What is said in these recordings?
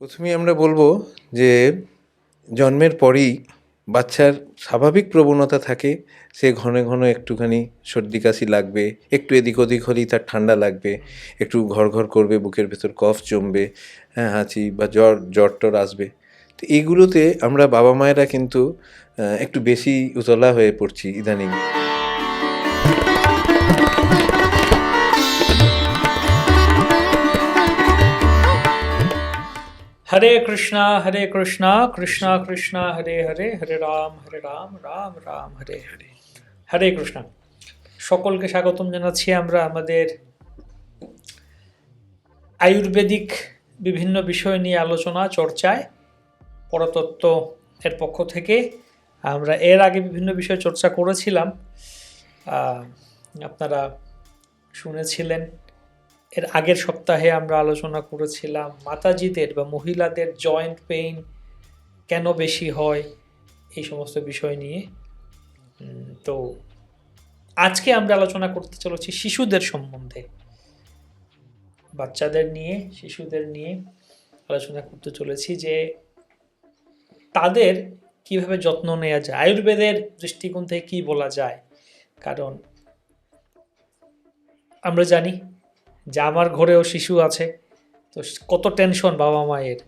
প্রথমেই আমরা বলবো যে জন্মের পরেই বাচ্চার স্বাভাবিক প্রবণতা থাকে, সে ঘন ঘন একটুখানি সর্দি কাশি লাগবে, একটু এদিক ওদিক হলেই তার ঠান্ডা লাগবে, একটু ঘর ঘর করবে, বুকের ভেতর কফ জমবে, হ্যাঁ হাঁচি বা জ্বর টর আসবে। তো এইগুলোতে আমরা বাবা মায়েরা কিন্তু একটু বেশি উতলা হয়ে পড়ছি ইদানিং। হরে কৃষ্ণা কৃষ্ণা কৃষ্ণা হরে হরে, হরে রাম রাম রাম হরে হরে। হরে কৃষ্ণ। সকলকে স্বাগতম জানাচ্ছি আমরা আমাদের আয়ুর্বেদিক বিভিন্ন বিষয় নিয়ে আলোচনা চর্চায় পরতত্ত্ব এর পক্ষ থেকে। আমরা এর আগে বিভিন্ন বিষয় চর্চা করেছিলাম, আপনারা শুনেছিলেন। এর আগের সপ্তাহে আমরা আলোচনা করেছিলাম মাতাজিদের বা মহিলাদের জয়েন্ট পেইন কেন বেশি হয়, এই সমস্ত বিষয় নিয়ে। তো আজকে আমরা আলোচনা করতে চলেছি শিশুদের সম্বন্ধে, বাচ্চাদের নিয়ে, শিশুদের নিয়ে আলোচনা করতে চলেছি যে তাদের কিভাবে যত্ন নেওয়া যায়, আয়ুর্বেদের দৃষ্টিকোণ থেকে কি বলা যায়। কারণ আমরা জানি যে আমার ঘরেও শিশু আছে, তো কত টেনশন বাবা মায়ের,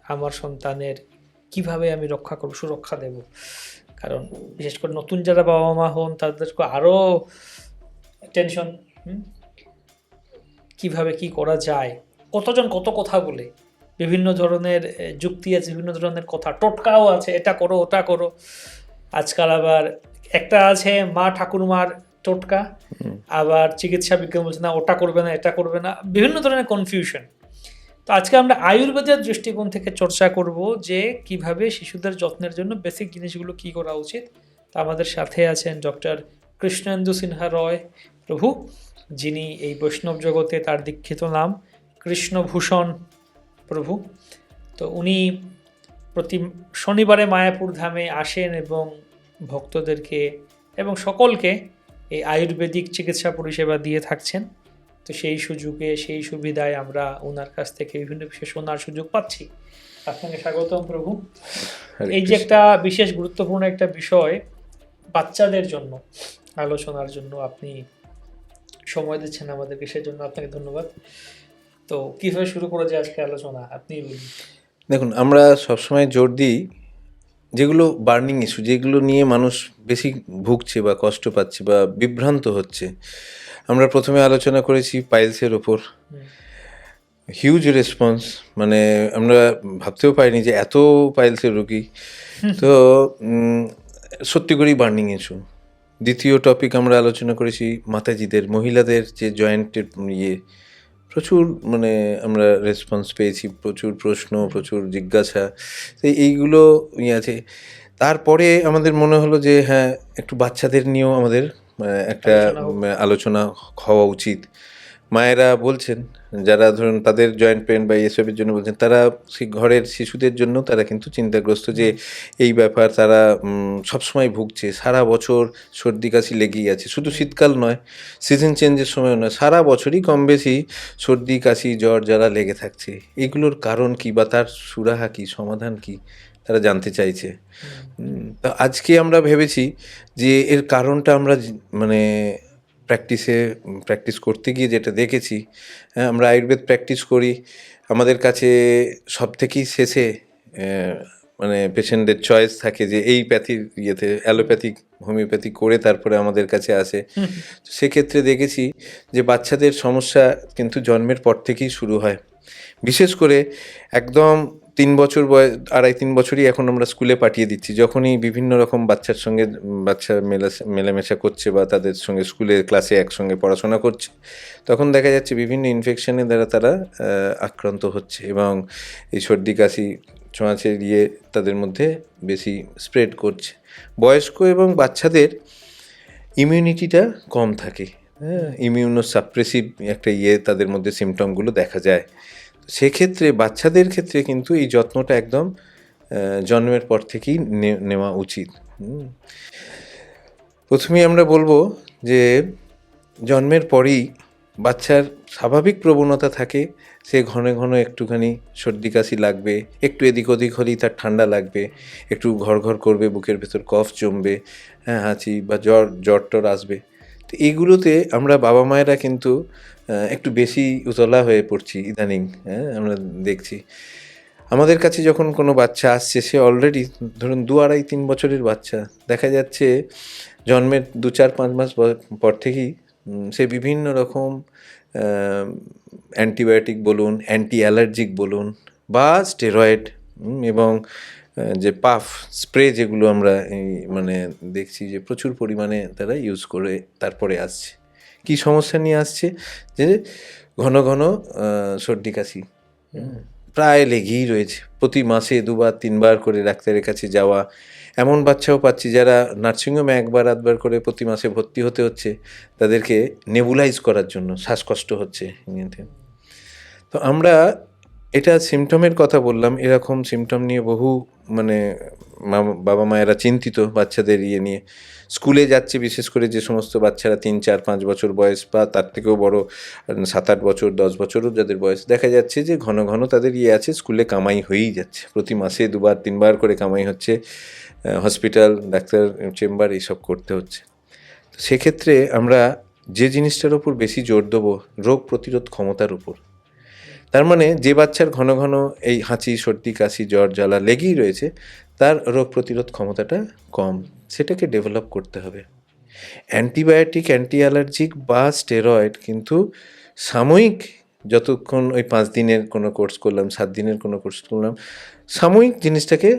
আমার সন্তানের কিভাবে আমি রক্ষা করব, সুরক্ষা দেব। কারণ বিশেষ করে নতুন যারা বাবা মা হন তাদেরকে আরও টেনশন, কিভাবে কি করা যায়। কতজন কত কথা বলে, বিভিন্ন ধরনের যুক্তি আছে, বিভিন্ন ধরনের কথা, টোটকাও আছে, এটা করো ওটা করো। আজকাল আবার একটা আছে মা ঠাকুরমার টোটকা, আবার চিকিৎসা বিজ্ঞান বলছে না ওটা করবে না এটা করবে না, বিভিন্ন ধরনের কনফিউশন। তো আজকে আমরা আয়ুর্বেদের দৃষ্টিকোণ থেকে চর্চা করব যে কিভাবে শিশুদের যত্নের জন্য বেসিক জিনিসগুলো কি করা উচিত। তা আমাদের সাথে আছেন ডক্টর কৃষ্ণেন্দু সিনহা রয় প্রভু, যিনি এই বৈষ্ণব জগতে তার দীক্ষিত নাম কৃষ্ণভূষণ প্রভু। তো উনি প্রতি শনিবারে মায়াপুর ধামে আসেন এবং ভক্তদেরকে এবং সকলকে এই আয়ুর্বেদিক চিকিৎসা পরিষেবা দিয়ে থাকছেন। তো সেই সুযোগে, সেই সুবিধায় আমরা ওনার কাছ থেকে বিভিন্ন বিষয় শোনার সুযোগ পাচ্ছি। আপনাকে স্বাগতম প্রভু। এই যে একটা বিশেষ গুরুত্বপূর্ণ একটা বিষয় বাচ্চাদের জন্য আলোচনার জন্য আপনি সময় দিচ্ছেন আমাদেরকে, সেজন্য আপনাকে ধন্যবাদ। তো কিভাবে শুরু করা যায় আজকে আলোচনা, আপনি বলুন। দেখুন, আমরা সবসময় জোর দিই যেগুলো বার্নিং ইস্যু, যেগুলো নিয়ে মানুষ বেশি ভুগছে বা কষ্ট পাচ্ছে বা বিভ্রান্ত হচ্ছে। আমরা প্রথমে আলোচনা করেছি পাইলসের ওপর, হিউজ রেসপন্স, মানে আমরা ভাবতেও পারিনি যে এত পাইলসের রোগী। তো সত্যি করেই বার্নিং ইস্যু। দ্বিতীয় টপিক আমরা আলোচনা করেছি মাতাজিদের, মহিলাদের যে জয়েন্টের প্রচুর, মানে আমরা রেসপন্স পেয়েছি, প্রচুর প্রশ্ন, প্রচুর জিজ্ঞাসা, তো এইগুলো আছে। তারপরে আমাদের মনে হলো যে হ্যাঁ, একটু বাচ্চাদের নিয়েও আমাদের একটা আলোচনা হওয়া উচিত। মায়েরা বলছেন, যারা ধরুন তাদের জয়েন্ট পেন বা এসবের জন্য বলছেন, তারা সেই ঘরের শিশুদের জন্য তারা কিন্তু চিন্তাগ্রস্ত যে এই ব্যাপার, তারা সবসময় ভুগছে, সারা বছর সর্দি কাশি লেগেই আছে, শুধু শীতকাল নয়, সিজন চেঞ্জের সময় নয়, সারা বছরই কম বেশি সর্দি কাশি জ্বর যারা লেগে থাকছে। এগুলোর কারণ কি বা তার সুরাহা কি, সমাধান কি, তারা জানতে চাইছে। তো আজকে আমরা ভেবেছি যে এর কারণটা আমরা মানে প্র্যাকটিস করতে গিয়ে যেটা দেখেছি, আমরা আয়ুর্বেদ প্র্যাকটিস করি, আমাদের কাছে সব থেকেই শেষে মানে পেশেন্টদের চয়েস থাকে যে এই প্যাথির ইয়েতে অ্যালোপ্যাথিক হোমিওপ্যাথি করে তারপরে আমাদের কাছে আসে। সেক্ষেত্রে দেখেছি যে বাচ্চাদের সমস্যা কিন্তু জন্মের পর থেকেই শুরু হয়। বিশেষ করে একদম 3 বছর বয়স, 2.5-3 বছরই এখন আমরা স্কুলে পাঠিয়ে দিচ্ছি। যখনই বিভিন্ন রকম বাচ্চার সঙ্গে বাচ্চা মেলামেশা করছে বা তাদের সঙ্গে স্কুলে ক্লাসে একসঙ্গে পড়াশোনা করছে, তখন দেখা যাচ্ছে বিভিন্ন ইনফেকশনের দ্বারা তারা আক্রান্ত হচ্ছে এবং এই সর্দি কাশি ছোঁয়াচে দিয়ে তাদের মধ্যে বেশি স্প্রেড করছে। বয়স্ক এবং বাচ্চাদের ইমিউনিটিটা কম থাকে, হ্যাঁ, ইমিউনো সাপ্রেসিভ একটা তাদের মধ্যে সিমটমগুলো দেখা যায়। সেক্ষেত্রে বাচ্চাদের ক্ষেত্রে কিন্তু এই যত্নটা একদম জন্মের পর থেকেই নেওয়া উচিত। প্রথমেই আমরা বলবো যে জন্মের পরেই বাচ্চার স্বাভাবিক প্রবণতা থাকে সে ঘন ঘন একটুখানি সর্দি কাশি লাগবে, একটু এদিক ওদিক হলেই তার ঠান্ডা লাগবে, একটু ঘর করবে, বুকের ভেতর কফ জমবে, হ্যাঁ হাঁচি বা জ্বর টর আসবে। তো এইগুলোতে আমরা বাবা মায়েরা কিন্তু একটু বেশি উতলা হয়ে পড়ছি ইদানিং। হ্যাঁ, আমরা দেখছি আমাদের কাছে যখন কোনো বাচ্চা আসছে, সে অলরেডি ধরুন 2, 2.5, 3 বছরের বাচ্চা, দেখা যাচ্ছে জন্মের 2, 4, 5 মাস পর থেকেই সে বিভিন্ন রকম অ্যান্টিবায়োটিক বলুন, অ্যান্টি অ্যালার্জিক বলুন বা স্টেরয়েড এবং যে পাফ স্প্রে যেগুলো আমরা মানে দেখছি যে প্রচুর পরিমাণে তারা ইউজ করে তারপরে আসছে। কি সমস্যা নিয়ে আসছে? যে ঘন ঘন সর্দি কাশি প্রায় লেগেই রয়েছে, প্রতি মাসে 2 বার 3 বার করে ডাক্তারের কাছে যাওয়া। এমন বাচ্চাও পাচ্ছি যারা নার্সিংহোমে 1 বার 2 বার করে প্রতি মাসে ভর্তি হতে হচ্ছে তাদেরকে নেবুলাইজ করার জন্য, শ্বাসকষ্ট হচ্ছে ইয়েতে। তো আমরা এটা সিমটমের কথা বললাম, এরকম সিমটম নিয়ে বহু মানে বাবা মায়েরা চিন্তিত বাচ্চাদের ইয়ে নিয়ে। স্কুলে যাচ্ছে বিশেষ করে যে সমস্ত বাচ্চারা 3, 4, 5 বছর বয়স বা তার থেকেও বড়, 7, 8 বছর 10 বছরও যাদের বয়স, দেখা যাচ্ছে যে ঘন ঘন তাদের ইয়ে আছে, স্কুলে কামাই হয়েই যাচ্ছে, প্রতি মাসে 2 বার 3 বার করে কামাই হচ্ছে, হসপিটাল ডাক্তার চেম্বার এইসব করতে হচ্ছে। তো সেক্ষেত্রে আমরা যে জিনিসটার উপর বেশি জোর দেবো, রোগ প্রতিরোধ ক্ষমতার উপর। তার মানে যে বাচ্চার ঘন ঘন এই হাঁচি সর্দি কাশি জ্বর জ্বালা লেগেই রয়েছে, তার রোগ প্রতিরোধ ক্ষমতাটা কম, সেটাকে ডেভেলপ করতে হবে। অ্যান্টিবায়োটিক, অ্যান্টি অ্যালার্জিক বা স্টেরয়েড কিন্তু সাময়িক, যতক্ষণ ওই 5 দিনের কোনো কোর্স করলাম, 7 দিনের কোনো কোর্স করলাম, সাময়িক জিনিসটাকে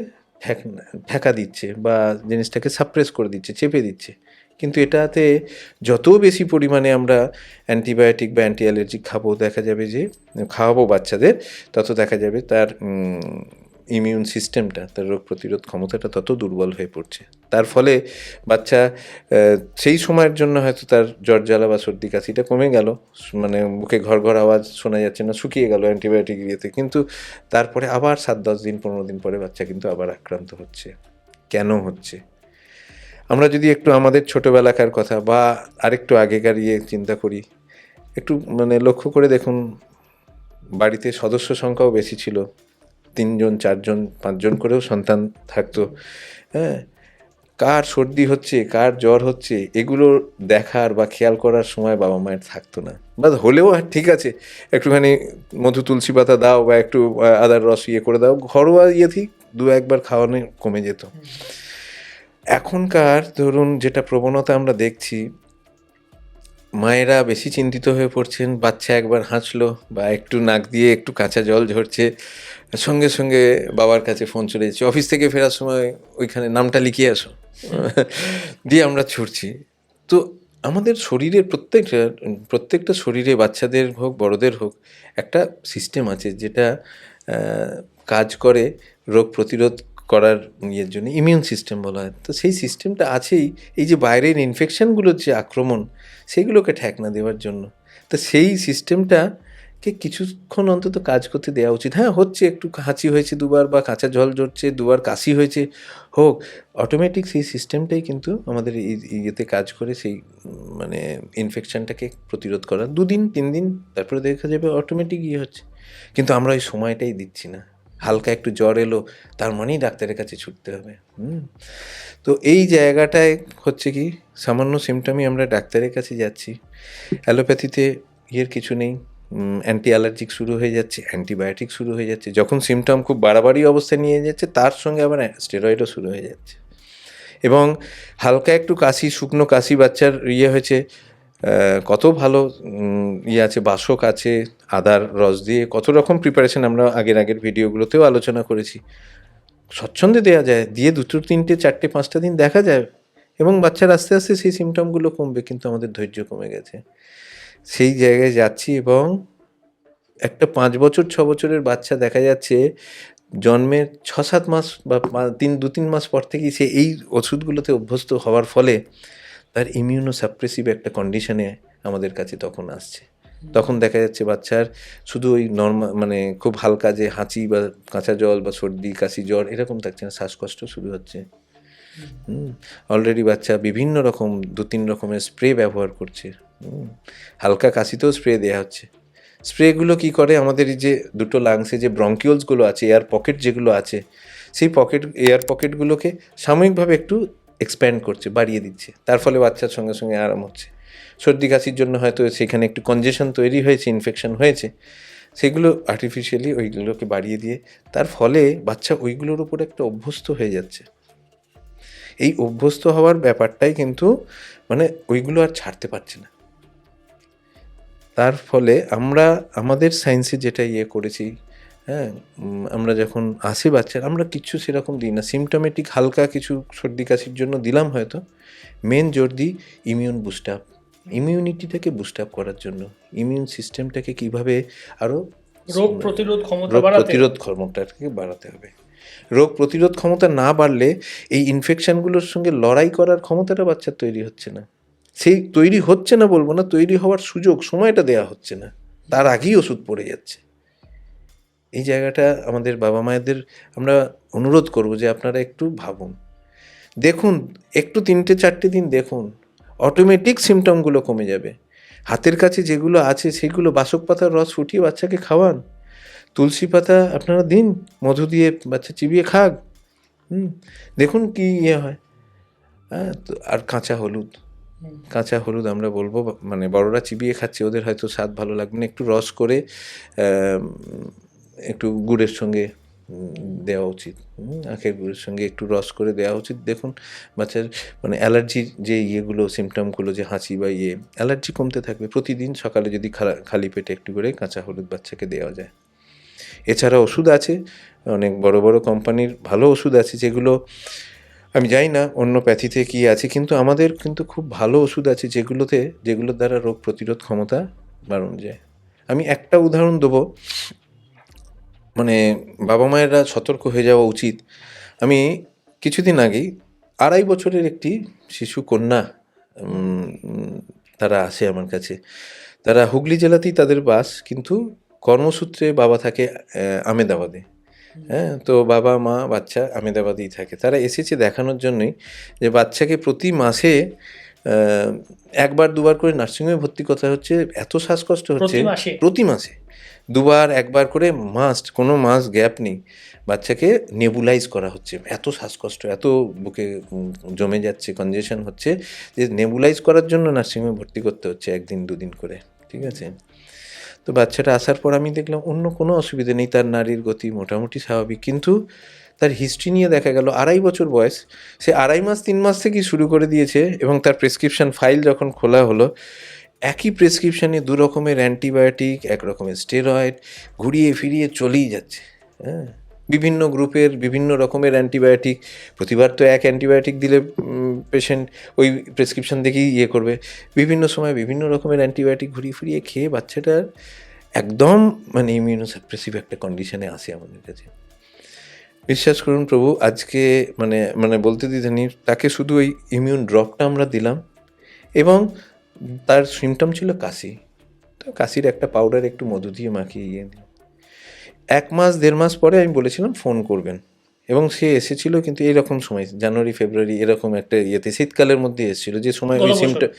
ঠেকা দিচ্ছে বা জিনিসটাকে সাপ্রেস করে দিচ্ছে, চেপে দিচ্ছে। কিন্তু এটাতে যত বেশি পরিমাণে আমরা অ্যান্টিবায়োটিক বা অ্যান্টি অ্যালার্জিক খাবো, দেখা যাবে যে খাওয়াবো বাচ্চাদের, তত দেখা যাবে তার ইমিউন সিস্টেমটা, তার রোগ প্রতিরোধ ক্ষমতাটা তত দুর্বল হয়ে পড়ছে। তার ফলে বাচ্চা সেই সময়ের জন্য হয়তো তার জ্বর জ্বালা বা সর্দি কাশিটা কমে গেল, মানে বুকে ঘর আওয়াজ শোনা যাচ্ছে না, শুকিয়ে গেল অ্যান্টিবায়োটিক ইয়েতে, কিন্তু তারপরে আবার 7-10 দিন 15 দিন পরে বাচ্চা কিন্তু আবার আক্রান্ত হচ্ছে। কেন হচ্ছে? আমরা যদি একটু আমাদের ছোটোবেলাকার কথা বা আরেকটু আগেকার ইয়ে চিন্তা করি, একটু মানে লক্ষ্য করে দেখুন, বাড়িতে সদস্য সংখ্যাও বেশি ছিল, 3 জন 4 জন 5 জন করেও সন্তান থাকতো। হ্যাঁ, কার সর্দি হচ্ছে কার জ্বর হচ্ছে এগুলো দেখার বা খেয়াল করার সময় বাবা মায়ের থাকতো না। বা হলেও ঠিক আছে, একটুখানি মধু তুলসী পাতা দাও বা একটু আদার রস ইয়ে করে দাও, ঘরোয়া ইয়েতেই 2-1 বার খাওয়ানো কমে যেত। এখনকার ধরুন যেটা প্রবণতা আমরা দেখছি, মায়েরা বেশি চিন্তিত হয়ে পড়ছেন, বাচ্চা একবার হাঁচলো বা একটু নাক দিয়ে একটু কাঁচা জল ঝরছে, সঙ্গে সঙ্গে বাবার কাছে ফোন চলে যাচ্ছে, অফিস থেকে ফেরার সময় ওইখানে নামটা লিখিয়ে আসো, দিয়ে আমরা ছুটছি। তো আমাদের শরীরের প্রত্যেকটা শরীরে, বাচ্চাদের হোক বড়দের হোক, একটা সিস্টেম আছে যেটা কাজ করে রোগ প্রতিরোধ করার ইয়ের জন্য, ইমিউন সিস্টেম বলা হয়। তো সেই সিস্টেমটা আছেই এই যে বাইরের ইনফেকশানগুলোর যে আক্রমণ, সেগুলোকে ঠেকনা দেওয়ার জন্য। তো সেই সিস্টেমটাকে কিছুক্ষণ অন্তত কাজ করতে দেওয়া উচিত। হ্যাঁ, হচ্ছে একটু হাঁচি হয়েছে 2 বার বা কাঁচা জল ঝরছে 2 বার, কাশি হয়েছে, হোক, অটোমেটিক সেই সিস্টেমটাই কিন্তু আমাদের ইয়েতে কাজ করে সেই মানে ইনফেকশানটাকে প্রতিরোধ করা। 2 দিন 3 দিন তারপরে দেখা যাবে অটোমেটিক ইয়ে হচ্ছে। কিন্তু আমরা ওই সময়টাই দিচ্ছি না। হালকা একটু জ্বর এলো তার মানেই ডাক্তারের কাছে ছুটতে হবে। তো এই জায়গাটায় হচ্ছে কি, সামান্য সিমটমই আমরা ডাক্তারের কাছে যাচ্ছি, অ্যালোপ্যাথিতে ইয়ের কিছু নেই, অ্যান্টি অ্যালার্জিক শুরু হয়ে যাচ্ছে, অ্যান্টিবায়োটিক শুরু হয়ে যাচ্ছে, যখন সিমটম খুব বাড়াবাড়ি অবস্থায় নিয়ে যাচ্ছে তার সঙ্গে আবার স্টেরয়েডও শুরু হয়ে যাচ্ছে। এবং হালকা একটু কাশি, শুকনো কাশি বাচ্চার ইয়ে হয়েছে, কত ভালো ইয়ে আছে, বাসক আছে, আদার রস দিয়ে কত রকম প্রিপারেশন আমরা আগের ভিডিওগুলোতেও আলোচনা করেছি, স্বচ্ছন্দে দেওয়া যায়, দিয়ে 2, 3, 4, 5টা দিন দেখা যায় এবং বাচ্চার আস্তে আস্তে সেই সিমটমগুলো কমবে। কিন্তু আমাদের ধৈর্য কমে গেছে, সেই জায়গায় যাচ্ছি এবং একটা 5 বছর 6 বছরের বাচ্চা দেখা যাচ্ছে জন্মের 6-7 মাস বা 2-3 মাস পর থেকেই সে এই ওষুধগুলোতে অভ্যস্ত হওয়ার ফলে তার ইমিউনোসাপ্রেসিভ একটা কন্ডিশনে আমাদের কাছে তখন আসছে। তখন দেখা যাচ্ছে বাচ্চার শুধু ওই নর্মাল মানে খুব হালকা যে হাঁচি বা কাঁচা জল বা সর্দি কাশি জ্বর এরকম থাকছে না, শ্বাসকষ্ট শুরু হচ্ছে। অলরেডি বাচ্চা বিভিন্ন রকম 2-3 রকমের স্প্রে ব্যবহার করছে, হালকা কাশিতেও স্প্রে দেওয়া হচ্ছে। স্প্রেগুলো কি করে, আমাদের এই যে দুটো লাংসে যে ব্রঙ্কিওলসগুলো আছে, এয়ার পকেট যেগুলো আছে, সেই এয়ার পকেটগুলোকে সাময়িকভাবে একটু এক্সপ্যান্ড করছে, বাড়িয়ে দিচ্ছে। তার ফলে বাচ্চার সঙ্গে সঙ্গে আরাম হচ্ছে। সর্দি কাশির জন্য হয়তো সেখানে একটু কনজেশন তৈরি হয়েছে, ইনফেকশন হয়েছে, সেগুলো আর্টিফিশিয়ালি ওইগুলোকে বাড়িয়ে দিয়ে, তার ফলে বাচ্চা ওইগুলোর উপর একটা অভ্যস্ত হয়ে যাচ্ছে। এই অভ্যস্ত হওয়ার ব্যাপারটাই কিন্তু মানে ওইগুলো আর ছাড়তে পারছে না। তার ফলে আমরা আমাদের সায়েন্সে যেটা করেছি, হ্যাঁ, আমরা যখন আসে বাচ্চার, আমরা কিচ্ছু সেরকম দিই না, সিমটোমেটিক হালকা কিছু সর্দি কাশির জন্য দিলাম হয়তো, মেন জোর দিই ইমিউন বুস্ট আপ, ইমিউনিটিটাকে বুস্ট আপ করার জন্য, ইমিউন সিস্টেমটাকে কীভাবে আরও রোগ প্রতিরোধ ক্ষমতা রোগ বাড়াতে। প্রতিরোধ ক্ষমতাটাকে বাড়াতে হবে। রোগ প্রতিরোধ ক্ষমতা না বাড়লে এই ইনফেকশনগুলোর সঙ্গে লড়াই করার ক্ষমতাটা বাচ্চার তৈরি হচ্ছে না। সেই তৈরি হচ্ছে না বলবো না, তৈরি হওয়ার সুযোগ সময়টা দেয়া হচ্ছে না, তার আগেই ওষুধ পড়ে যাচ্ছে। এই জায়গাটা আমাদের বাবা মায়েদের আমরা অনুরোধ করব যে আপনারা একটু ভাবুন, দেখুন, একটু 3-4 দিন দেখুন, অটোমেটিক সিমটমগুলো কমে যাবে। হাতের কাছে যেগুলো আছে সেগুলো, বাসক পাতার রস ফুটিয়ে বাচ্চাকে খাওয়ান, তুলসী পাতা আপনারা দিন, মধু দিয়ে বাচ্চা চিবিয়ে খাক, দেখুন কি হয়। হ্যাঁ, তো আর কাঁচা হলুদ আমরা বলবো, মানে বড়রা চিবিয়ে খাচ্ছে, ওদের হয়তো স্বাদ ভালো লাগবে না, একটু রস করে একটু গুড়ের সঙ্গে দেওয়া উচিত, আখের গুড়ের সঙ্গে একটু রস করে দেওয়া উচিত। দেখুন বাচ্চার মানে অ্যালার্জির যে সিমটমগুলো, যে হাঁচি বা অ্যালার্জি কমতে থাকবে। প্রতিদিন সকালে যদি খালি পেটে একটু করে কাঁচা হলুদ বাচ্চাকে দেওয়া যায়। এছাড়া ওষুধ আছে, অনেক বড় বড় কোম্পানির ভালো ওষুধ আছে, যেগুলো আমি জানি না অন্য প্যাথিতে কী আছে, কিন্তু আমাদের কিন্তু খুব ভালো ওষুধ আছে যেগুলোর দ্বারা রোগ প্রতিরোধ ক্ষমতা বাড়ানো যায়। আমি একটা উদাহরণ দেবো, মানে বাবা মায়েরা সতর্ক হয়ে যাওয়া উচিত। আমি কিছুদিন আগেই 2.5 বছরের একটি শিশু কন্যা, তারা আসে আমার কাছে। তারা হুগলি জেলাতেই তাদের বাস, কিন্তু কর্মসূত্রে বাবা থাকে আমেদাবাদে। হ্যাঁ, তো বাবা মা বাচ্চা আমেদাবাদেই থাকে। তারা এসেছে দেখানোর জন্যই যে বাচ্চাকে প্রতি মাসে 1-2 বার করে নার্সিংহোমে ভর্তি করতে হচ্ছে, এত শ্বাসকষ্ট হচ্ছে। প্রতি মাসে 2-1 বার করে মাস্ট, কোনো মাস গ্যাপ নেই, বাচ্চাকে নেবুলাইজ করা হচ্ছে। এত শ্বাসকষ্ট, এত বুকে জমে যাচ্ছে, কনজেশন হচ্ছে, যে নেবুলাইজ করার জন্য নার্সিংহোমে ভর্তি করতে হচ্ছে 1 দিন 2 দিন করে, ঠিক আছে। তো বাচ্চাটা আসার পর আমি দেখলাম অন্য কোনো অসুবিধা নেই, তার নাড়ির গতি মোটামুটি স্বাভাবিক, কিন্তু তার হিস্ট্রি নিয়ে দেখা গেল 2.5 বছর বয়স, সে 2.5 মাস 3 মাস থেকেই শুরু করে দিয়েছে। এবং তার প্রেসক্রিপশান ফাইল যখন খোলা হলো, একই প্রেসক্রিপশানে 2 রকমের অ্যান্টিবায়োটিক, 1 রকমের স্টেরয়েড, ঘুরিয়ে ফিরিয়ে চলেই যাচ্ছে। হ্যাঁ, বিভিন্ন গ্রুপের বিভিন্ন রকমের অ্যান্টিবায়োটিক। প্রতিবার তো এক অ্যান্টিবায়োটিক দিলে পেশেন্ট ওই প্রেসক্রিপশান দেখেই করবে। বিভিন্ন সময় বিভিন্ন রকমের অ্যান্টিবায়োটিক ঘুরিয়ে ফিরিয়ে খেয়ে বাচ্চাটার একদম মানে ইমিউনোসাপ্রেসিভ একটা কন্ডিশনে আসে আমাদের কাছে। বিশ্বাস করুন প্রভু, আজকে মানে বলতে দিতে নেই, তাকে শুধু ওই ইমিউন ড্রপটা আমরা দিলাম, এবং তার সিমটম ছিল কাশি। তো কাশির একটা পাউডার একটু মধু দিয়ে মাখিয়ে দিলাম। 1 মাস 1.5 মাস পরে আমি বলেছিলাম ফোন করবেন, এবং সে এসেছিল, কিন্তু এইরকম সময় জানুয়ারি ফেব্রুয়ারি এরকম একটা শীতকালের মধ্যে এসেছিল, যে সময় ওই সিমটম।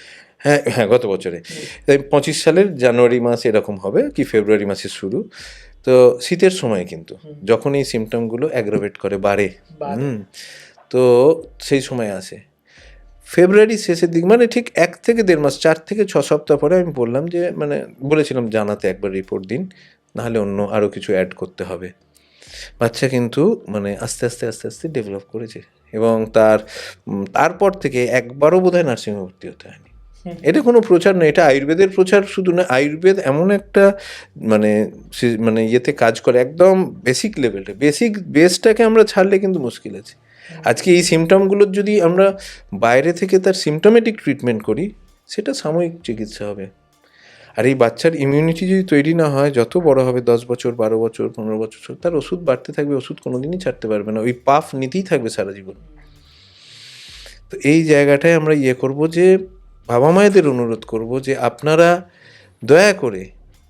হ্যাঁ হ্যাঁ, গত বছরে 25 সালের জানুয়ারি মাস এরকম হবে কি ফেব্রুয়ারি মাসের শুরু। তো শীতের সময় কিন্তু যখন এই সিমটমগুলো অ্যাগ্রাভেট করে, বাড়ে, তো সেই সময় আসে ফেব্রুয়ারির শেষের দিক, মানে ঠিক 1 থেকে 1.5 মাস, 4 থেকে 6 সপ্তাহ পরে আমি বললাম যে বলেছিলাম জানাতে একবার রিপোর্ট দিন, নাহলে অন্য আরও কিছু অ্যাড করতে হবে। বাচ্চা কিন্তু আস্তে আস্তে আস্তে আস্তে ডেভেলপ করেছে, এবং তারপর থেকে একবারও বোধহয় নার্সিংহোমে ভর্তি হতে হয়নি। এটা কোনো প্রচার নয়, এটা আয়ুর্বেদের প্রচার শুধু না, আয়ুর্বেদ এমন একটা ইয়েতে কাজ করে, একদম বেসিক লেভেলটা, বেসটাকে আমরা ছাড়লে কিন্তু মুশকিল আছে। আজকে এই সিমটমগুলোর যদি আমরা বাইরে থেকে তার সিমটমেটিক ট্রিটমেন্ট করি, সেটা সাময়িক চিকিৎসা হবে। আর এই বাচ্চার ইমিউনিটি যদি তৈরি না হয়, যত বড় হবে, 10 বছর 12 বছর 15 বছর, তার ওষুধ বাড়তে থাকবে, ওষুধ কোনোদিনই ছাড়তে পারবে না, ওই পাফ নিতেই থাকবে সারা জীবন। তো এই জায়গাটায় আমরা করব, যে বাবা মায়েদের অনুরোধ করব যে আপনারা দয়া করে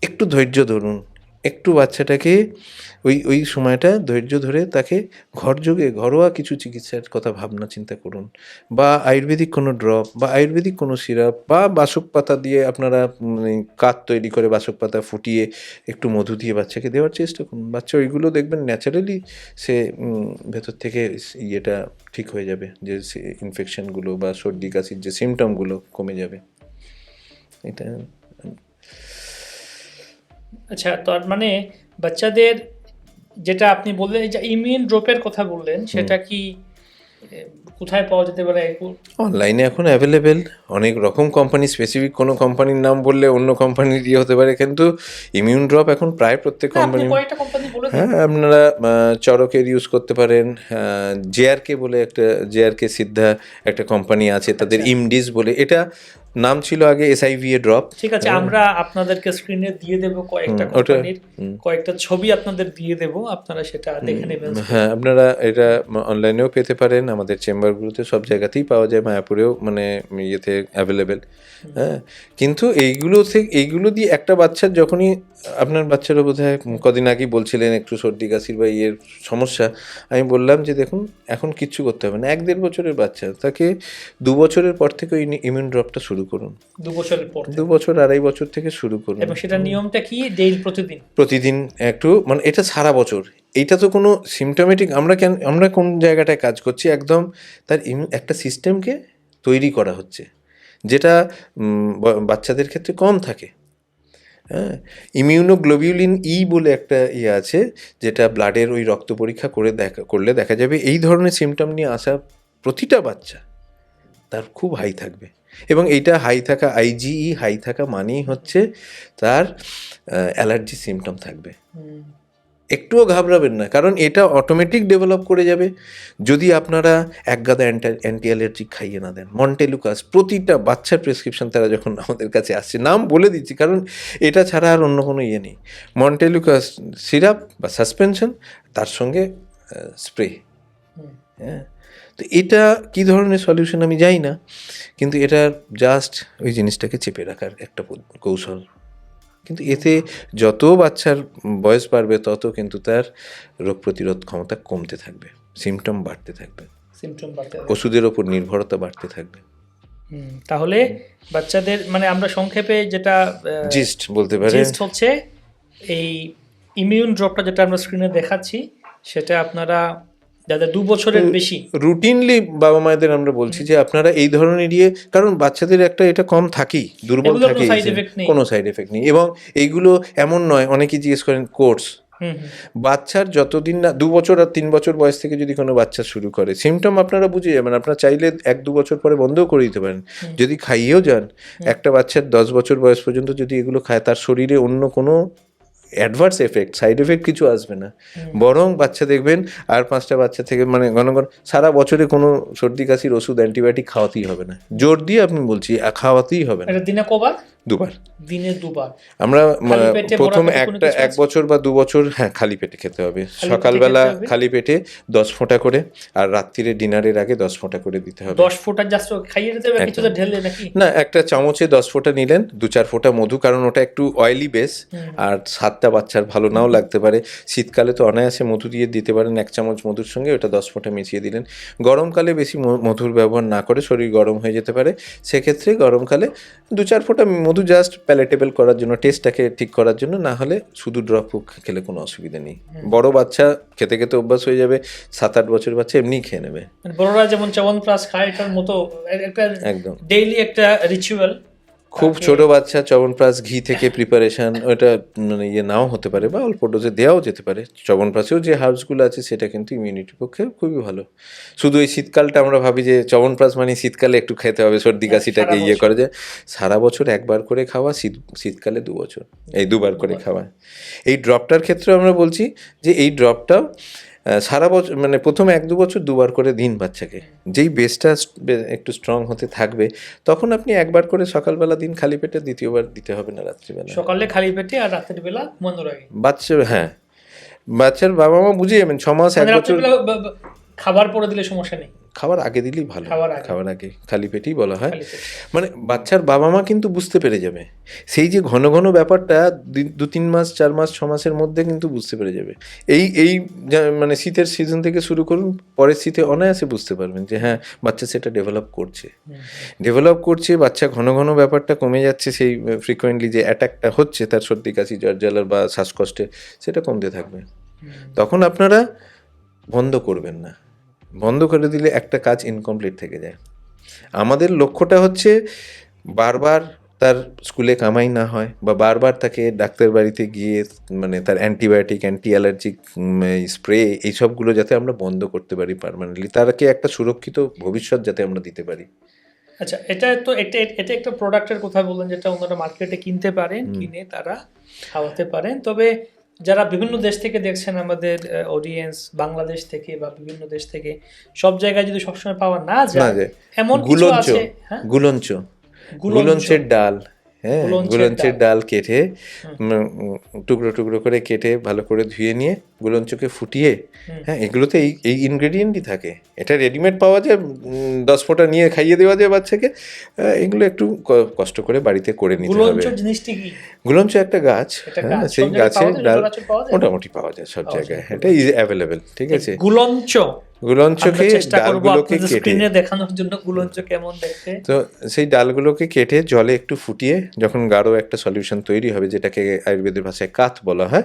একটু ধৈর্য ধরুন, একটু বাচ্চাটাকে ওই ওই সময়টা ধৈর্য ধরে তাকে ঘরোয়া কিছু চিকিৎসার কথা ভাবনা চিন্তা করুন, বা আয়ুর্বেদিক কোনো ড্রপ বা আয়ুর্বেদিক কোনো সিরাপ বা বাসক পাতা দিয়ে আপনারা কাত তৈরি করে বাসক পাতা ফুটিয়ে একটু মধু দিয়ে বাচ্চাকে দেওয়ার চেষ্টা করুন। বাচ্চা ওইগুলো দেখবেন ন্যাচারালি সে ভেতর থেকে ইয়েটা ঠিক হয়ে যাবে, যে ইনফেকশনগুলো বা সর্দি কাশির যে সিমটমগুলো কমে যাবে। এটা আচ্ছা, তার মানে বাচ্চাদের যেটা আপনি বললেন, এই যে ইমিউন ড্রপের কথা বললেন, সেটা কি কোথায় পাওয়া যেতে পারে? অনলাইনে এখন অ্যাভেলেবেল অনেক রকম কোম্পানি, স্পেসিফিক কোনো কোম্পানির নাম বললে অন্য কোম্পানির ইয়ে হতে পারে, কিন্তু ইমিউন ড্রপ এখন প্রায় প্রত্যেক আপনি কোম্পানি। কয়েকটা কোম্পানি বলে দিন। হ্যাঁ, আপনারা চরকের ইউজ করতে পারেন, জেআরকে বলে একটা, জেআরকে সিদ্ধা একটা কোম্পানি আছে, তাদের ইমডিস বলে, এটা নাম ছিল আগে এসআইভিএ ড্রপ। ঠিক আছে, আমরা আপনাদেরকে স্ক্রিনে দিয়ে দেব কয়েকটা কোম্পানির কয়েকটা ছবি আপনাদের দিয়ে দেব, আপনারা সেটা দেখে নেবেন। হ্যাঁ, আপনারা এটা অনলাইনেও পেতে পারেন, আমাদের চেম্বারগুলোতে সব জায়গাতেই পাওয়া যায়, মায়াপুরেও মানে ইয়েতে অ্যাভেলেবেল। হ্যাঁ, কিন্তু এইগুলো দিয়ে একটা বাচ্চার যখনই, আপনার বাচ্চারও বোধ হয় কদিন আগেই বলছিলেন একটু সর্দি কাশির বা ইয়ের সমস্যা, আমি বললাম যে দেখুন এখন কিচ্ছু করতে হবে না, 1-1.5 বছরের বাচ্চা, তাকে 2 বছরের পর থেকে ওই ইমিউন ড্রপটা শুরু করুন। 2 বছরের পর, 2 বছর 2.5 বছর থেকে শুরু করুন। এবং সেটা নিয়মটা কি? ডেইলি প্রতিদিন একটু, মানে এটা সারা বছর, এইটা তো কোনো সিমটোমেটিক, আমরা কোন জায়গাটায় কাজ করছি, একদম তার একটা সিস্টেমকে তৈরি করা হচ্ছে, যেটা বাচ্চাদের ক্ষেত্রে কম থাকে। হ্যাঁ, ইমিউনোগ্লোবিউলিন ই বলে একটা ইয়ে আছে, যেটা ব্লাডের ওই রক্ত পরীক্ষা করলে দেখা যাবে এই ধরনের সিমটম নিয়ে আসা প্রতিটা বাচ্চা তার খুব হাই থাকবে, এবং এইটা হাই থাকা, আইজিই হাই থাকা মানেই হচ্ছে তার অ্যালার্জি সিমটম থাকবে। একটুও ঘাবড়াবেন না, কারণ এটা অটোমেটিক ডেভেলপ করে যাবে যদি আপনারা এক গাদা অ্যান্টি অ্যালার্জিক খাইয়ে না দেন। মন্টেলুকাস, প্রতিটা বাচ্চার প্রেসক্রিপশন তারা যখন আমাদের কাছে আসছে, নাম বলে দিচ্ছি কারণ এটা ছাড়া আর অন্য কোনো ইয়ে নেই, মন্টেলুকাস সিরাপ বা সাসপেনশন, তার সঙ্গে স্প্রে। হ্যাঁ, তো এটা কী ধরনের সলিউশন আমি জানি না, কিন্তু এটা জাস্ট ওই জিনিসটাকে চেপে রাখার একটা কৌশল। কিন্তু এতে যত বাচ্চার বয়স বাড়বে তত কিন্তু তার রোগ প্রতিরোধ ক্ষমতা কমতে থাকবে, সিমটম বাড়তে থাকবে, ওষুধের ওপর নির্ভরতা বাড়তে থাকবে। তাহলে বাচ্চাদের, মানে আমরা সংক্ষেপে যেটা জিস্ট বলতে পারি, জিস্ট হচ্ছে এই ইমিউন ড্রপটা যেটা আমরা স্ক্রিনে দেখাচ্ছি, সেটা আপনারা যাদের 2 বছরের বেশি রুটিনলি বাবা মায়েদের আমরা বলছি যে আপনারা এই ধরনের কারণ বাচ্চাদের একটা এটা কম থাকেই, দুর্বল থাকে, কোনো সাইড এফেক্ট নেই, এবং এইগুলো এমন নয়, অনেকেই জিজ্ঞেস করেন কোর্স, বাচ্চার যতদিন না 2 বছর আর 3 বছর বয়স থেকে যদি কোনো বাচ্চা শুরু করে, সিমটম আপনারা বুঝে যাবেন, আপনারা চাইলে 1-2 বছর পরে বন্ধও করে দিতে পারেন, যদি খাইয়েও যান। একটা বাচ্চার 10 বছর বয়স পর্যন্ত যদি এগুলো খায়, তার শরীরে অন্য কোনো অ্যাডভার্স এফেক্ট, সাইড এফেক্ট কিছু আসবে না, বরং বাচ্চা দেখবেন আর 5টা বাচ্চা থেকে মানে ঘন সারা বছরে কোনো সর্দি কাশির ওষুধ অ্যান্টিবায়োটিক খাওয়াতেই হবে না, জোর দিয়ে আপনি বলছি খাওয়াতেই হবে না। দিনে কবার? 2 বার। দিনে 2 বার। আমরা প্রথম 1 বছর বা 2 বছর, হ্যাঁ, খালি পেটে খেতে হবে, সকালবেলা খালি পেটে 10 ফোঁটা করে, আর রাত্রিরে ডিনারের আগে 10 ফোঁটা করে দিতে হবে। 10 ফোঁটা জাস্ট খাইয়ে দিতে হবে, কিছুতে ঢেলে নাকি? না, একটা চামচে 10 ফোঁটা নিলেন, 2-4 ফোঁটা মধু, কারণ ওটা একটু অয়েলি বেস, আর স্বাদটা বাচ্চার ভালো নাও লাগতে পারে। শীতকালে তো অনায়াসে মধু দিয়ে দিতে পারেন, 1 চামচ মধুর সঙ্গে ওটা 10 ফোঁটা মিশিয়ে দিলেন। গরমকালে বেশি মধুর ব্যবহার না করে, শরীর গরম হয়ে যেতে পারে, সেক্ষেত্রে গরমকালে 2-4 ফোঁটা মধু জাস্ট প্যালেটেবল করার জন্য, টেস্টটাকে ঠিক করার জন্য, না হলে শুধু ড্রপ খেলে কোনো অসুবিধা নেই। বড় বাচ্চা খেতে খেতে অভ্যাস হয়ে যাবে, 7-8 বছর বাচ্চা এমনিই খেয়ে নেবে। বড়রা যেমন চ্যবনপ্রাশ খায়, এটার মতো একটা একদম ডেইলি একটা রিচুয়াল। খুব ছোট বাচ্চা চ্যবনপ্রাশ ঘি থেকে প্রিপারেশন, ওটা মানে নাও হতে পারে বা অল্প ডোজে দেওয়াও যেতে পারে। চ্যবনপ্রাশেও যে হার্বসগুলো আছে সেটা কিন্তু ইমিউনিটির পক্ষে খুবই ভালো। শুধু এই শীতকালটা আমরা ভাবি যে চ্যবনপ্রাশ মানে শীতকালে একটু খেতে হবে, সর্দি কাশিটাকে করে যায়, সারা বছর 1 বার করে খাওয়া, শীতকালে 2 বছর এই 2 বার করে খাওয়া। এই ড্রপটার ক্ষেত্রে আমরা বলছি যে এই ড্রপটাও সারা বছর, মানে প্রথম 1-2 বছর 2 বার করে দিন বাচ্চাকে, যেই বেসটা একটু স্ট্রং হতে থাকবে তখন আপনি 1 বার করে সকালবেলা দিন খালি পেটে, দ্বিতীয়বার দিতে হবে না রাত্রিবেলা। সকালে খালি পেটে আর রাত্রিবেলা ঘুমানোর আগে বাচ্চা, হ্যাঁ, বাচ্চার বাবা মা বুঝে যাবেন 6 মাস 1 বছর খাবার পরে দিলে সমস্যা নেই। খাওয়ার আগে দিলেই ভালো, খাওয়ার আগে। খাওয়ার আগে খালি পেটেই বলা হয়। খালি পেটে। মানে বাচ্চার বাবা মা কিন্তু বুঝতে পেরে যাবে, সেই যে ঘন ঘন ব্যাপারটা 2-3 মাস 4 মাস 6 মাসের মধ্যে কিন্তু বুঝতে পেরে যাবে। এই মানে শীতের সিজন থেকে শুরু করুন, পরের শীতে অনায়াসে বুঝতে পারবেন যে হ্যাঁ বাচ্চা সেটা ডেভেলপ করছে, বাচ্চা ঘন ঘন ব্যাপারটা কমে যাচ্ছে, সেই ফ্রিকোয়েন্টলি যে অ্যাটাকটা হচ্ছে তার সর্দি কাশি জ্বর জ্বালার বা শ্বাসকষ্টে, সেটা কমতে থাকবে। তখন আপনারা বন্ধ করবেন না, বন্ধ করে দিলে একটা কাজ ইনকমপ্লিট থেকে যায়। আমাদের লক্ষ্যটা হচ্ছে বারবার তার স্কুলে কামাই না হয়, বা বারবার তাকে ডাক্তার বাড়িতে গিয়ে মানে তার অ্যান্টিবায়োটিক অ্যান্টি অ্যালার্জিক স্প্রে এইসবগুলো যাতে আমরা বন্ধ করতে পারি পার্মানেন্টলি, তারকে একটা সুরক্ষিত ভবিষ্যৎ যাতে আমরা দিতে পারি। আচ্ছা, এটা একটা প্রোডাক্টের কথা বললেন যেটা ওনারা মার্কেটে কিনতে পারেন, কিনে তারা খাওয়াতে পারেন। তবে যারা বিভিন্ন দেশ থেকে দেখছেন আমাদের অডিয়েন্স, বাংলাদেশ থেকে বা বিভিন্ন দেশ থেকে, সব জায়গায় যদি সবসময় পাওয়া না যায়, এমন কিছু আছে। হ্যাঁ, গুলঞ্চের ডাল, হ্যাঁ গুলঞ্চের ডাল কেটে টুকরো টুকরো করে কেটে ভালো করে ধুয়ে নিয়ে গুলঞ্চকে ফুটিয়ে, হ্যাঁ এগুলোতে এই ইনগ্রেডিয়েন্টই থাকে। এটা রেডিমেড পাওয়া যায়, 10 ফোঁটা নিয়ে খাইয়ে দেওয়া যায় বাচ্চাকে। এগুলো একটু কষ্ট করে বাড়িতে করে নিতে হবে। গুলঞ্চ জিনিসটি কি? গুলঞ্চ একটা গাছ, হ্যাঁ সেই গাছের ডাল মোটামুটি পাওয়া যায় সব জায়গায়, এটা ইজ অ্যাভেলেবেল। ঠিক আছে, গুলঞ্চকে ডালগুলোকে কেটে দেখানোর জন্য গুলঞ্চ কেমন দেখতে, তো সেই ডালগুলোকে কেটে জলে একটু ফুটিয়ে যখন গাঢ় একটা সলিউশন তৈরি হবে, যেটাকে আয়ুর্বেদের ভাষায় কাথ বলা হয়,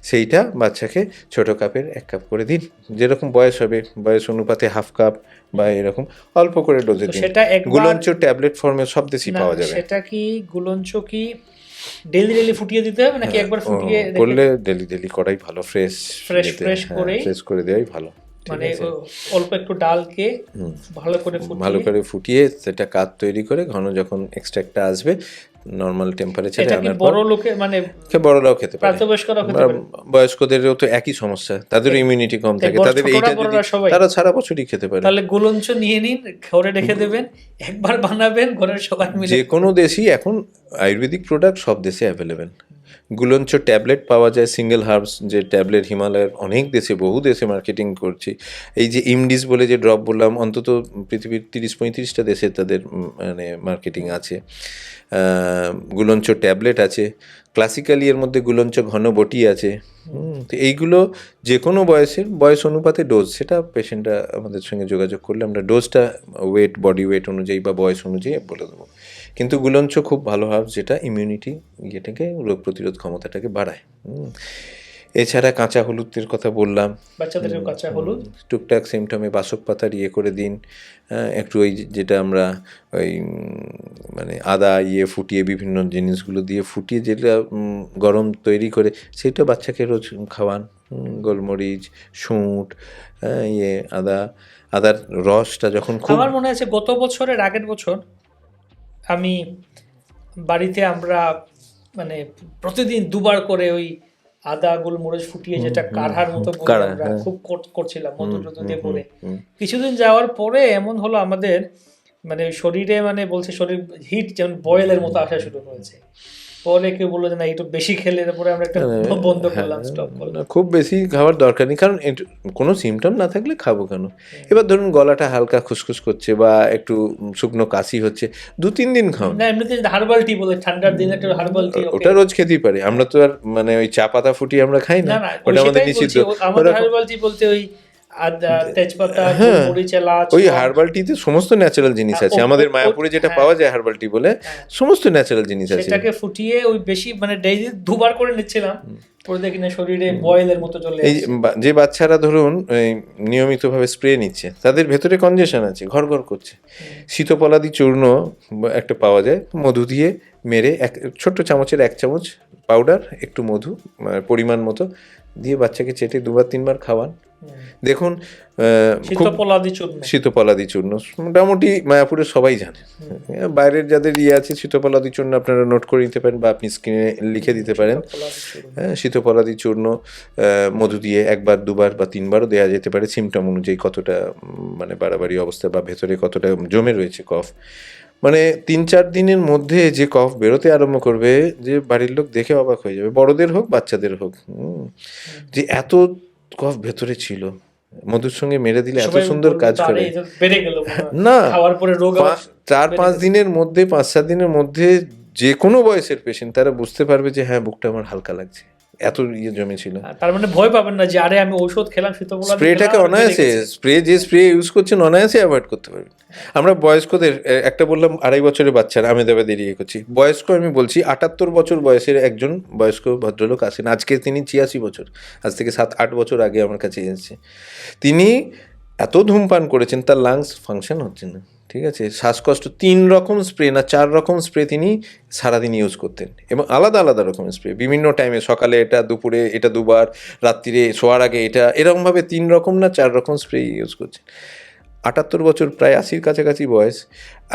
সেইটা বাচ্চাকে ছোট কাপের 1 কাপ করে দিন, যেরকম বয়স হবে বয়স অনুপাতে 1/2 কাপ বা এরকম অল্প করে ডোজে দিন। গুলঞ্চ ট্যাবলেট ফর্মে সব দেশই পাওয়া যাবে। সেটা কি গুলঞ্চ কি ডেলি ফুটিয়ে দিতে হবে নাকি একবার ফুটিয়ে করলে ডেলি করাই ভালো, ফ্রেশ করে দেওয়াই ভালো। মানে অল্প একটু ডালকে ভালো করে ফুটিয়ে সেটা কাত তৈরি করে ঘন যখন এক্সট্রাক্টটা আসবে নর্মাল টেম্পারেচারে আনার পর বড় লোকে মানে বড়রাও খেতে পারে, বয়স্কদেরও তো একই সমস্যা, তাদের ইমিউনিটি কম থাকে, তাদের এইটা তারা সারা বছরই খেতে পারে। তাহলে গুলঞ্চ নিয়ে নিন, ঘরে রেখে দেবেন, একবার বানাবেন, ঘরের সবাই মিলে। যে কোনো দেশই এখন আয়ুর্বেদিক প্রোডাক্ট সব দেশে অ্যাভেলেবেল। গুলঞ্চ ট্যাবলেট পাওয়া যায়, সিঙ্গেল হার্বস যে ট্যাবলেট, হিমালয়ের অনেক দেশে বহু দেশে মার্কেটিং করছি। এই যে ইমডিস বলে যে ড্রপ বললাম, অন্তত পৃথিবীর 30-35টা দেশে তাদের মানে মার্কেটিং আছে। গুলঞ্চ ট্যাবলেট আছে, ক্লাসিক্যালি এর মধ্যে গুলঞ্চ ঘন বটি আছে। তো এইগুলো যে কোনো বয়স অনুপাতে ডোজ, সেটা পেশেন্টরা আমাদের সঙ্গে যোগাযোগ করলে আমরা ডোজটা বডি ওয়েট অনুযায়ী বা বয়স অনুযায়ী বলে দেবো। কিন্তু গুলঞ্চ খুব ভালো হার্বস, যেটা ইমিউনিটি ইয়েটাকে, রোগ প্রতিরোধ ক্ষমতাটাকে বাড়ায়। এছাড়া কাঁচা হলুদের কথা বললাম, বাচ্চাদের কাঁচা হলুদ টুকটাক সিমটমে বাসক পাতার করে দিন, একটু ওই যেটা আমরা ওই মানে আদা ফুটিয়ে বিভিন্ন জিনিসগুলো দিয়ে ফুটিয়ে যেটা গরম তৈরি করে সেটা বাচ্চাকে রোজ খাওয়ান। গোলমরিচ, শুঁট, আদার রসটা যখন আমার মনে আছে গত বছরের আগের বছর আমি বাড়িতে আমরা মানে প্রতিদিন 2 বার করে ওই আদা গোলমরিচ ফুটিয়ে যেটা কাঢ়ার মতো আমরা খুব করছিলাম মধু দিয়ে করে। কিছুদিন যাওয়ার পরে এমন হলো আমাদের মানে শরীরে মানে বলছে শরীর হিট যেমন বয়েলের মতো আসা শুরু হয়েছে। পরে কেউ বললো যে না একটু বেশি খেলে, তারপরে আমরা একটা বন্ধ করলাম, স্টপ করলাম। খুব বেশি খাওয়ার দরকার নেই, কারণ কোনো সিমটম না থাকলে খাবো কেন? এবার ধরুন গলাটা হালকা খুসখুস করছে বা একটু শুকনো কাশি হচ্ছে, 2-3 দিন খাওয়ান। না এমনিতে হার্বাল টি বলে, ঠান্ডার দিনে একটা হার্বাল টি, ওটা রোজ খেতেই পারে। আমরা তো আর মানে ওই চা পাতা ফুটিয়ে আমরা খাই না, ওটা আমাদের নিষিদ্ধ। আমাদের হার্বাল টি বলতে ওই আদা, তেজপাতা, গোলমরিচ, এলাচ, ওই হার্বাল টিতে সমস্ত ন্যাচারাল জিনিস আছে। আমাদের মায়াপুরে যেটা পাওয়া যায় হার্বাল টি বলে, সমস্ত ন্যাচারাল জিনিস আছে। সেটাকে ফুটিয়ে ওই বেশি মানে ডেইলি 2 বার করে নিচ্ছিলাম, পরে দেখি না শরীরে বয়েলের মতো চলে আসে। এই যে বাচ্চারা ধরুন নিয়মিতভাবে স্প্রে নিচ্ছে, তাদের ভেতরে কনজেশন আছে, ঘর করছে। শীতপলাদি চূর্ণ একটা পাওয়া যায়, মধু দিয়ে মেরে ছোট্ট চামচের 1 চামচ পাউডার, একটু মধু পরিমাণ মতো দিয়ে বাচ্চাকে চেটে 2-3 বার খাওয়ান। দেখুন শীতপলাদি চূর্ণ মোটামুটি মায়াপুরে সবাই জানে। বাইরের যাদের আছে শীতপলাদি চূর্ণ আপনারা নোট করে নিতে পারেন বা আপনি স্ক্রিনে লিখে দিতে পারেন। শীতপলাদি চূর্ণ মধু দিয়ে 1বার 2বার বা 3বারও দেওয়া যেতে পারে, সিমটম অনুযায়ী কতটা মানে বাড়াবাড়ি অবস্থা বা ভেতরে কতটা জমে রয়েছে কফ। মানে 3-4 দিনের মধ্যে যে কফ বেরোতে আরম্ভ করবে, যে বাড়ির লোক দেখে অবাক হয়ে যাবে, বড়দের হোক বাচ্চাদের হোক, যে এত কফ ভেতরে ছিল। মধুর সঙ্গে মেরে দিলে এত সবাই সুন্দর বলবে, কাজ "আরে, করে। এ তো বেড়ে গেল মনে হয়। না, খাওয়ার পরে রোগ আবার 4-5 দিনের মধ্যে, 5-7 দিনের মধ্যে যে কোনো বয়সের পেশেন্ট তারা বুঝতে পারবে যে হ্যাঁ বুকটা আমার হালকা লাগছে, এত ইয়ে জমেছিল। তার মানে ভয় পাবেন না যে আরে আমি ঔষধ খেলাম শীতবলা স্প্রেটাকে অনায়াসে, যে স্প্রে ইউজ করছেন অনায়াসে অ্যাভয়েড করতে পারবেন। আমরা বয়স্কদের একটা বললাম 2.5 বছরের বাচ্চারা আমেদাবাদে ইয়ে করছি, বয়স্ক আমি বলছি 78 বছর বয়সের একজন বয়স্ক ভদ্রলোক আছেন, আজকে তিনি 86 বছর, আজ থেকে 7-8 বছর আগে আমার কাছে এসেছে। তিনি এত ধূমপান করেছেন তার লাংস ফাংশন হচ্ছে না, ঠিক আছে। শ্বাসকষ্ট 3 রকম স্প্রে না 4 রকম স্প্রে তিনি সারাদিন ইউজ করতেন, এবং আলাদা আলাদা রকমের স্প্রে বিভিন্ন টাইমে, সকালে এটা, দুপুরে এটা, দুবার, রাত্রিরে শোয়ার আগে এটা, এরকমভাবে 3 রকম না 4 রকম স্প্রে ইউজ করছেন। 78 বছর, প্রায় 80-র কাছাকাছি বয়স।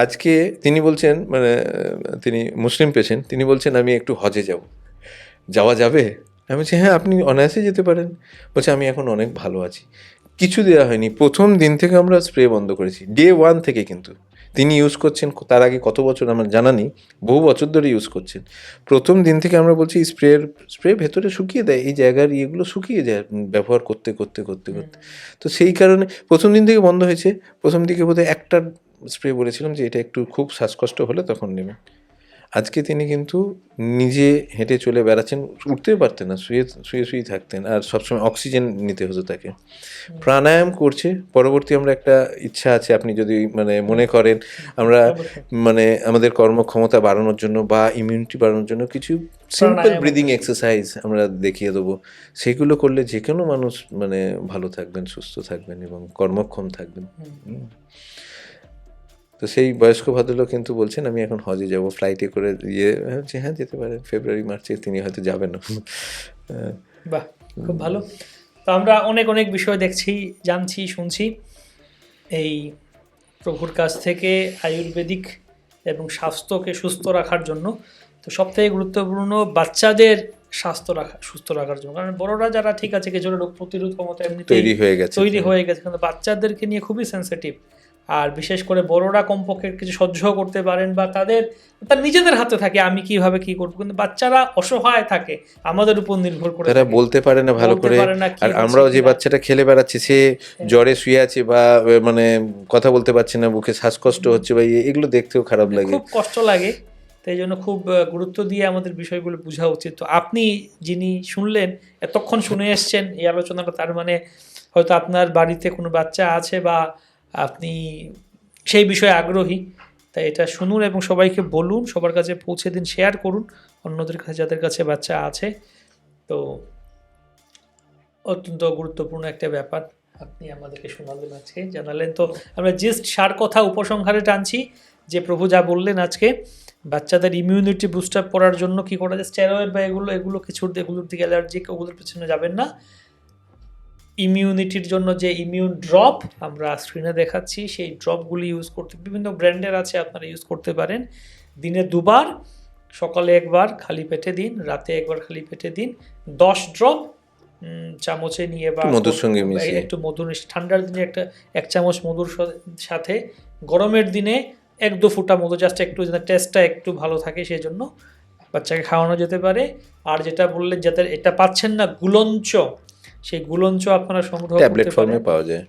আজকে তিনি বলছেন, মানে তিনি মুসলিম পেশেন্ট, তিনি বলছেন আমি একটু হজে যাব, যাওয়া যাবে? আমি বলছি হ্যাঁ আপনি অনায়াসে যেতে পারেন। বলছে আমি এখন অনেক ভালো আছি। কিছু দেওয়া হয়নি, প্রথম দিন থেকে আমরা স্প্রে বন্ধ করেছি, ডে 1 থেকে। কিন্তু তিনি ইউজ করছেন তার আগে কত বছর আমার জানা নেই, বহু বছর ধরে ইউজ করছেন। প্রথম দিন থেকে আমরা বলছি স্প্রে ভেতরে শুকিয়ে দেয়, এই জায়গার ইয়েগুলো শুকিয়ে যায় ব্যবহার করতে করতে করতে করতে। তো সেই কারণে প্রথম দিন থেকে বন্ধ হয়েছে। প্রথম দিকে বোধহয় একটা স্প্রে বলেছিলাম যে এটা একটু খুব শ্বাসকষ্ট হলে তখন নেবেন। আজকে তিনি কিন্তু নিজে হেঁটে চলে বেড়াচ্ছেন, উঠতেই পারতেন না, শুয়ে থাকতেন, আর সবসময় অক্সিজেন নিতে হতো তাকে। প্রাণায়াম করছে। পরবর্তী আমরা একটা ইচ্ছা আছে, আপনি যদি মানে মনে করেন, আমরা মানে আমাদের কর্মক্ষমতা বাড়ানোর জন্য বা ইমিউনিটি বাড়ানোর জন্য কিছু সিম্পল ব্রিদিং এক্সারসাইজ আমরা দেখিয়ে দেবো। সেগুলো করলে যে কোনো মানুষ মানে ভালো থাকবেন, সুস্থ থাকবেন এবং কর্মক্ষম থাকবেন। তো সেই বয়স্ক ভদ্রলোক কিন্তু বলছেন আমি এখন হজে যাব, ফ্লাইটে করে হচ্ছে। হ্যাঁ যেতে পারেন, ফেব্রুয়ারি মার্চে তিনি হয়তো যাবেন। বাহ, খুব ভালো। তো আমরা অনেক অনেক বিষয় দেখছি, জানছি, শুনছি এই প্রভুর কাছ থেকে আয়ুর্বেদিক এবং স্বাস্থ্যকে সুস্থ রাখার জন্য। তো সবথেকে গুরুত্বপূর্ণ বাচ্চাদের সুস্থ রাখার জন্য, কারণ বড়রা যারা ঠিক আছে কিছু রোগ প্রতিরোধ ক্ষমতা এমনিতেই তৈরি হয়ে গেছে, কিন্তু বাচ্চাদেরকে নিয়ে খুবই সেন্সিটিভ। আর বিশেষ করে বড়রা কমপক্ষে কিছু সহ্য করতে পারেন বা তার নিজেদের হাতে থাকে আমি কিভাবে কি করবো, কিন্তু বাচ্চারা অসহায় থাকে, আমাদের উপর নির্ভর করে, তারা বলতে পারে না ভালো করে। আর আমরাও যে বাচ্চাটা খেলে বেড়াচ্ছে, সে জ্বরে শুয়ে আছে বা মানে কথা বলতে পারছে না, বুকে শ্বাসকষ্ট হচ্ছে বা এগুলো দেখতেও খারাপ লাগে, খুব কষ্ট লাগে। তাই জন্য খুব গুরুত্ব দিয়ে আমাদের বিষয়গুলো বোঝা উচিত। তো আপনি যিনি শুনলেন, এতক্ষণ শুনে এসছেন এই আলোচনাটা, তার মানে হয়তো আপনার বাড়িতে কোনো বাচ্চা আছে বা আপনি সেই বিষয়ে আগ্রহী। তাই এটা শুনুন এবং সবাইকে বলুন, সবার কাছে পৌঁছে দিন, শেয়ার করুন অন্যদের কাছে যাদের কাছে বাচ্চা আছে। তো অত্যন্ত গুরুত্বপূর্ণ একটা ব্যাপার আপনি আমাদেরকে শোনালেন, আজকে জানালেন। তো আমরা জাস্ট সার কথা উপসংহারে টানছি যে প্রভু যা বললেন আজকে, বাচ্চাদের ইমিউনিটি বুস্ট আপ করার জন্য কি করা যায়, স্টেরয়েড বা এগুলো এগুলোর দিকে অ্যালার্জিক, ওগুলোর পেছনে যাবেন না। ইমিউনিটির জন্য যে ইমিউন ড্রপ আমরা স্ক্রিনে দেখাচ্ছি, সেই ড্রপগুলি ইউজ করতে, বিভিন্ন ব্র্যান্ডের আছে, আপনারা ইউজ করতে পারেন। দিনে 2 বার, সকালে 1 বার খালি পেটে দিন, রাতে 1 বার খালি পেটে দিন। 10 ড্রপ চামচে নিয়ে বা মধুর সঙ্গে মিশিয়ে, একটু মধু, ঠান্ডার দিনে 1 চামচ মধুর সাথে, গরমের দিনে 1-2 ফোঁটা মধু, জাস্ট একটু যেন টেস্টটা একটু ভালো থাকে, সেই জন্য বাচ্চাকে খাওয়ানো যেতে পারে। আর যেটা বললেন যাদের এটা পাচ্ছেন না, গুলঞ্চ, সেই গুলঞ্চ আপনারা সংগ্রহ করতে পারেন,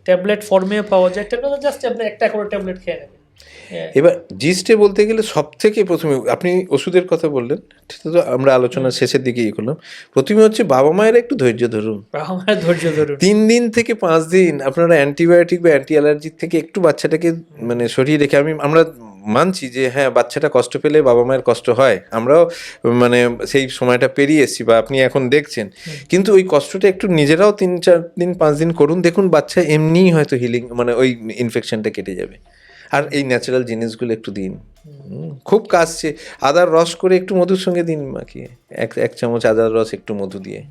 ট্যাবলেট ফর্মে পাওয়া যায়। ট্যাবলেট জাস্ট আপনি একটা করে ট্যাবলেট খেয়ে নেবেন। এবার জিস্টে বলতে গেলে সব থেকে প্রথমে আপনি ওষুধের কথা বললেন, সেটা তো আমরা আলোচনার শেষের দিকে করলাম। প্রথমে হচ্ছে বাবা মায়ের একটু ধৈর্য ধরুন। 3 দিন থেকে 5 দিন আপনারা অ্যান্টিবায়োটিক বা অ্যান্টি অ্যালার্জিক থেকে একটু বাচ্চাটাকে মানে সরিয়ে রেখে, আমরা মানছি যে হ্যাঁ বাচ্চাটা কষ্ট পেলে বাবা মায়ের কষ্ট হয়, আমরাও মানে সেই সময়টা পেরিয়ে এসেছি বা আপনি এখন দেখছেন, কিন্তু ওই কষ্টটা একটু নিজেরাও 3-4 দিন 5 দিন করুন, দেখুন বাচ্চা এমনিই হয়তো হিলিং, মানে ওই ইনফেকশনটা কেটে যাবে। আর এই ন্যাচারাল জিনিসগুলো একটু দিন, খুব কাশছে, আদার রস করে একটু মধুর সঙ্গে দিন মাখিয়ে, 1 চামচ আদার রস একটু মধু দিয়ে।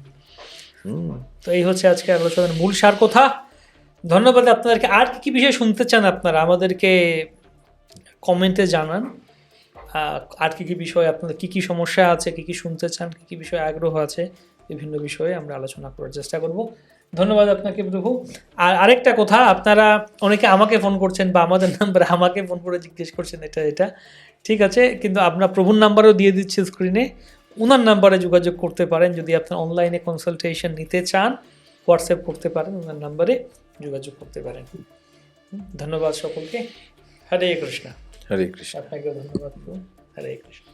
তো এই হচ্ছে আজকে আলোচনার মূল সার কথা। ধন্যবাদ আপনাদেরকে। আর কি বিষয় শুনতে চান আপনারা আমাদেরকে কমেন্টে জানান। আর কি বিষয় আপনাদের কি সমস্যা আছে, কি শুনতে চান, কি বিষয়ে আগ্রহ আছে, বিভিন্ন বিষয়ে আমরা আলোচনা করার চেষ্টা করব। ধন্যবাদ আপনাকে প্রভু। আর আরেকটা কথা, আপনারা অনেকে আমাকে ফোন করছেন বা আমাদের নাম্বারে আমাকে ফোন করে জিজ্ঞেস করছেন এটা ঠিক আছে, কিন্তু আপনার প্রভুর নাম্বারও দিয়ে দিচ্ছি স্ক্রিনে, ওনার নাম্বারে যোগাযোগ করতে পারেন। যদি আপনার অনলাইনে কনসালটেশন নিতে চান, হোয়াটসঅ্যাপ করতে পারেন ওনার নাম্বারে, যোগাযোগ করতে পারেন। ধন্যবাদ সকলকে। হরে কৃষ্ণ। হরে কৃষ্ণ। আপনাকেও ধন্যবাদ। হরে কৃষ্ণ।